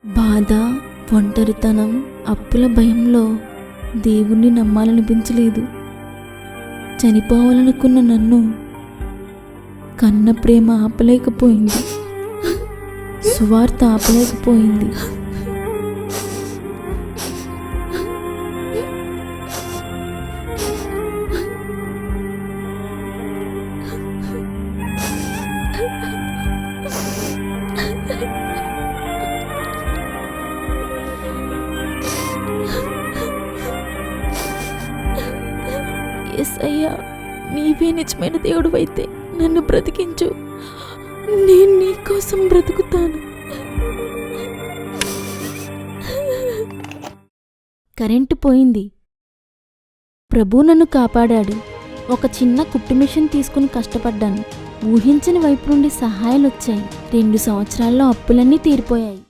బాధ, ఒంటరితనం, అప్పుల భయంలో దేవుణ్ణి నమ్మాలనిపించలేదు. చనిపోవాలనుకున్న నన్ను కన్న ప్రేమ ఆపలేకపోయింది, సువార్త ఆపలేకపోయింది. యేసయ్యా, నీవే నిజమైన దేవుడివైతే నన్ను బ్రతికించు. నేను నీ కోసం బ్రతుకుతాను. కరెంటు పోయింది. ప్రభు నన్ను కాపాడాడు. ఒక చిన్న కుట్టు మిషన్ తీసుకుని కష్టపడ్డాను. ఊహించని వైపు నుండి సహాయాలు వచ్చాయి. 2 సంవత్సరాల్లో అప్పులన్నీ తీరిపోయాయి.